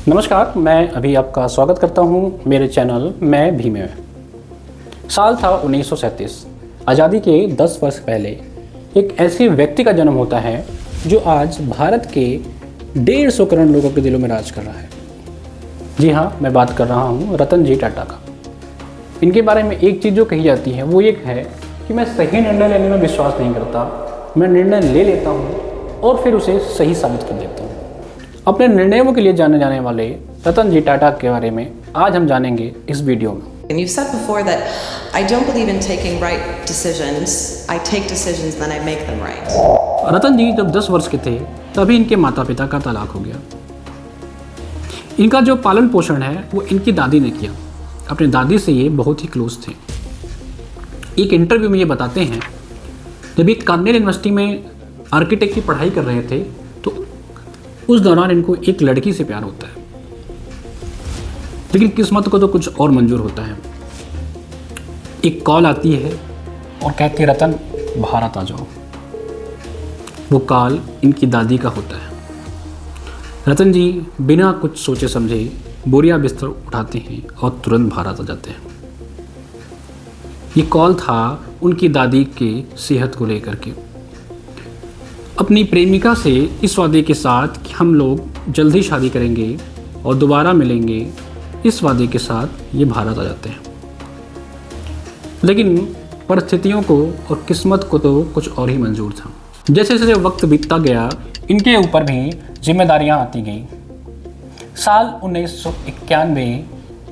नमस्कार, मैं अभी आपका स्वागत करता हूँ मेरे चैनल मैं भी में। साल था 1937। आज़ादी के 10 वर्ष पहले एक ऐसे व्यक्ति का जन्म होता है जो आज भारत के 150 करोड़ लोगों के दिलों में राज कर रहा है। जी हाँ, मैं बात कर रहा हूँ रतन जी टाटा का। इनके बारे में एक चीज़ जो कही जाती है वो एक है कि मैं सही निर्णय लेने में विश्वास नहीं करता, मैं निर्णय ले लेता हूँ और फिर उसे सही साबित कर देता हूँ। अपने निर्णयों के लिए जाने जाने वाले रतन जी टाटा के बारे में आज हम जानेंगे इस वीडियो में। And you've said before that I don't believe in taking right decisions. I take decisions, then I make them right. रतन जी जब 10 वर्ष के थे तभी इनके माता पिता का तलाक हो गया। इनका जो पालन पोषण है वो इनकी दादी ने किया। अपनी दादी से ये बहुत ही क्लोज थे। एक इंटरव्यू में ये बताते हैं, जब ये कार्नेल यूनिवर्सिटी में आर्किटेक्ट की पढ़ाई कर रहे थे तो उस दौरान इनको एक लड़की से प्यार होता है, लेकिन किस्मत को तो कुछ और मंजूर होता है। एक कॉल आती है और कहती है रतन भारत आ जाओ। वो कॉल इनकी दादी का होता है। रतन जी बिना कुछ सोचे समझे बोरिया बिस्तर उठाते हैं और तुरंत भारत आ जाते हैं। ये कॉल था उनकी दादी के सेहत को लेकर के। अपनी प्रेमिका से इस वादे के साथ कि हम लोग जल्द ही शादी करेंगे और दोबारा मिलेंगे, इस वादे के साथ ये भारत आ जाते हैं। लेकिन परिस्थितियों को और किस्मत को तो कुछ और ही मंजूर था। जैसे जैसे वक्त बीतता गया इनके ऊपर भी जिम्मेदारियां आती गई। साल 1991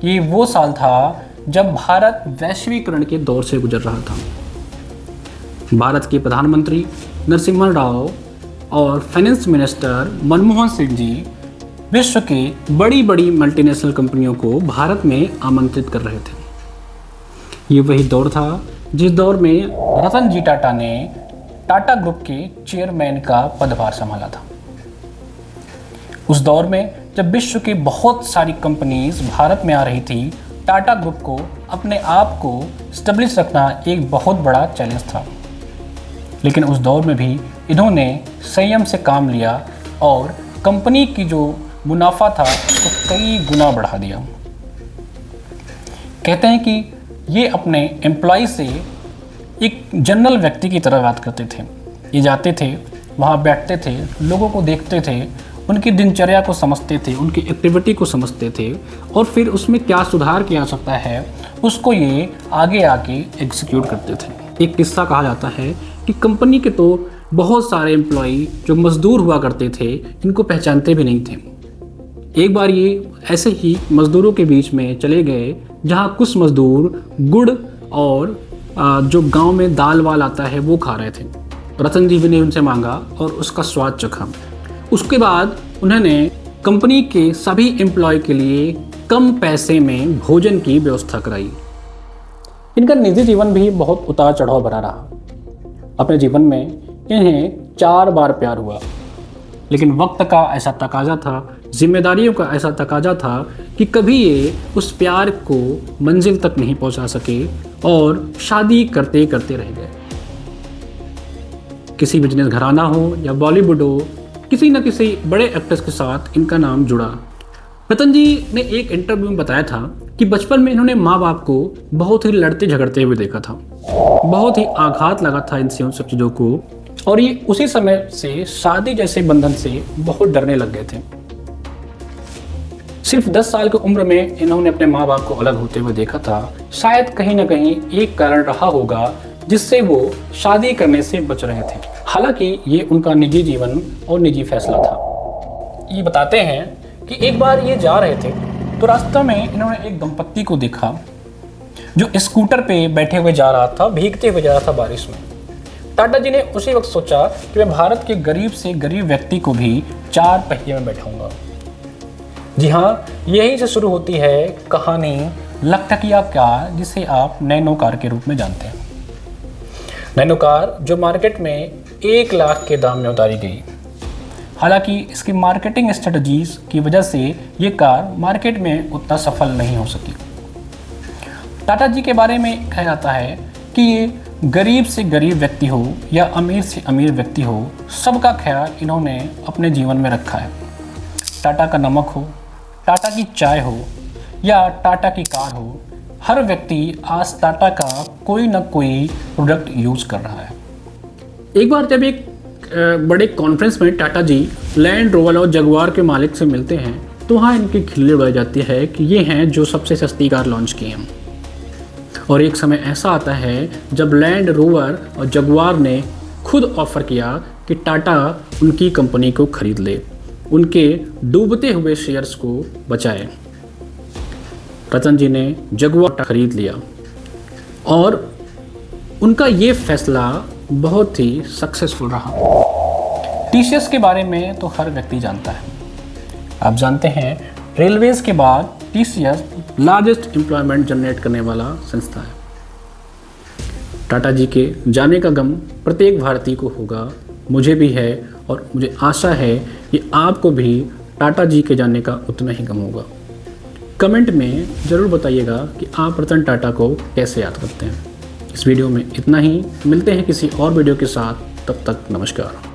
ये वो साल था जब भारत वैश्वीकरण के दौर से गुजर रहा था। भारत के प्रधानमंत्री नरसिम्हा राव और फाइनेंस मिनिस्टर मनमोहन सिंह जी विश्व के बड़ी बड़ी मल्टीनेशनल कंपनियों को भारत में आमंत्रित कर रहे थे। ये वही दौर था जिस दौर में रतन जी टाटा ने टाटा ग्रुप के चेयरमैन का पदभार संभाला था। उस दौर में जब विश्व की बहुत सारी कंपनीज भारत में आ रही थी, टाटा ग्रुप को अपने आप को स्टेब्लिश रखना एक बहुत बड़ा चैलेंज था। लेकिन उस दौर में भी इन्होंने संयम से काम लिया और कंपनी की जो मुनाफा था उसको कई गुना बढ़ा दिया। कहते हैं कि ये अपने एम्प्लॉय से एक जनरल व्यक्ति की तरह बात करते थे। ये जाते थे, वहाँ बैठते थे, लोगों को देखते थे, उनकी दिनचर्या को समझते थे, उनकी एक्टिविटी को समझते थे और फिर उसमें क्या सुधार किया जा सकता है उसको ये आगे आके एग्जीक्यूट करते थे। एक किस्सा कहा जाता है कि कंपनी के तो बहुत सारे एम्प्लॉई जो मज़दूर हुआ करते थे इनको पहचानते भी नहीं थे। एक बार ये ऐसे ही मज़दूरों के बीच में चले गए जहाँ कुछ मज़दूर गुड़ और जो गांव में दाल वाल आता है वो खा रहे थे। रतन जी ने उनसे मांगा और उसका स्वाद चखा। उसके बाद उन्होंने कंपनी के सभी एम्प्लॉय के लिए कम पैसे में भोजन की व्यवस्था कराई। इनका निजी जीवन भी बहुत उतार चढ़ाव भरा रहा। अपने जीवन में इन्हें 4 बार प्यार हुआ, लेकिन वक्त का ऐसा तकाजा था, जिम्मेदारियों का ऐसा तकाजा था कि कभी ये उस प्यार को मंजिल तक नहीं पहुंचा सके और शादी करते करते रह गए। किसी बिजनेस घराना हो या बॉलीवुड हो, किसी न किसी बड़े एक्टर्स के साथ इनका नाम जुड़ा। रतन जी ने एक इंटरव्यू में बताया था कि बचपन में इन्होंने माँ बाप को बहुत ही लड़ते झगड़ते हुए देखा था। बहुत ही आघात लगा था इनसे उन सब चीज़ों को और ये उसी समय से शादी जैसे बंधन से बहुत डरने लग गए थे। सिर्फ 10 साल की उम्र में इन्होंने अपने माँ बाप को अलग होते हुए देखा था। शायद कहीं ना कहीं एक कारण रहा होगा जिससे वो शादी करने से बच रहे थे। हालांकि ये उनका निजी जीवन और निजी फैसला था। ये बताते हैं कि एक बार ये जा रहे थे तो रास्ते में इन्होंने एक दंपत्ति को देखा जो स्कूटर पे बैठे हुए जा रहा था, भीगते हुए जा रहा था बारिश में। टाटा जी ने उसी वक्त सोचा कि मैं भारत के गरीब से गरीब व्यक्ति को भी 4 पहिए में बैठाऊंगा। जी हाँ, यहीं से शुरू होती है कहानी लखटकिया कार, जिसे आप नैनो कार के रूप में जानते हैं। नैनो कार जो मार्केट में 1 लाख के दाम में उतारी गई। हालांकि इसकी मार्केटिंग स्ट्रेटजीज की वजह से ये कार मार्केट में उतना सफल नहीं हो सकी। टाटा जी के बारे में कहा जाता है कि ये गरीब से गरीब व्यक्ति हो या अमीर से अमीर व्यक्ति हो, सबका ख्याल इन्होंने अपने जीवन में रखा है। टाटा का नमक हो, टाटा की चाय हो या टाटा की कार हो, हर व्यक्ति आज टाटा का कोई ना कोई प्रोडक्ट यूज़ कर रहा है। एक बार जब एक बड़े कॉन्फ्रेंस में टाटा जी लैंड रोवर और जगुआर के मालिक से मिलते हैं तो वहाँ इनकी खिल्ली उड़ाई जाती है कि ये हैं जो सबसे सस्ती कार लॉन्च की हैं। और एक समय ऐसा आता है जब लैंड रोवर और जगुआर ने खुद ऑफ़र किया कि टाटा उनकी कंपनी को खरीद ले, उनके डूबते हुए शेयर्स को बचाए। रतन जी ने जगुआर खरीद लिया और उनका ये फैसला बहुत ही सक्सेसफुल रहा। टीसीएस के बारे में तो हर व्यक्ति जानता है। आप जानते हैं रेलवेज़ के बाद टीसीएस लार्जेस्ट एम्प्लॉयमेंट जनरेट करने वाला संस्था है। टाटा जी के जाने का गम प्रत्येक भारतीय को होगा, मुझे भी है और मुझे आशा है कि आपको भी टाटा जी के जाने का उतना ही गम होगा। कमेंट में ज़रूर बताइएगा कि आप रतन टाटा को कैसे याद करते हैं। इस वीडियो में इतना ही, मिलते हैं किसी और वीडियो के साथ, तब तक नमस्कार।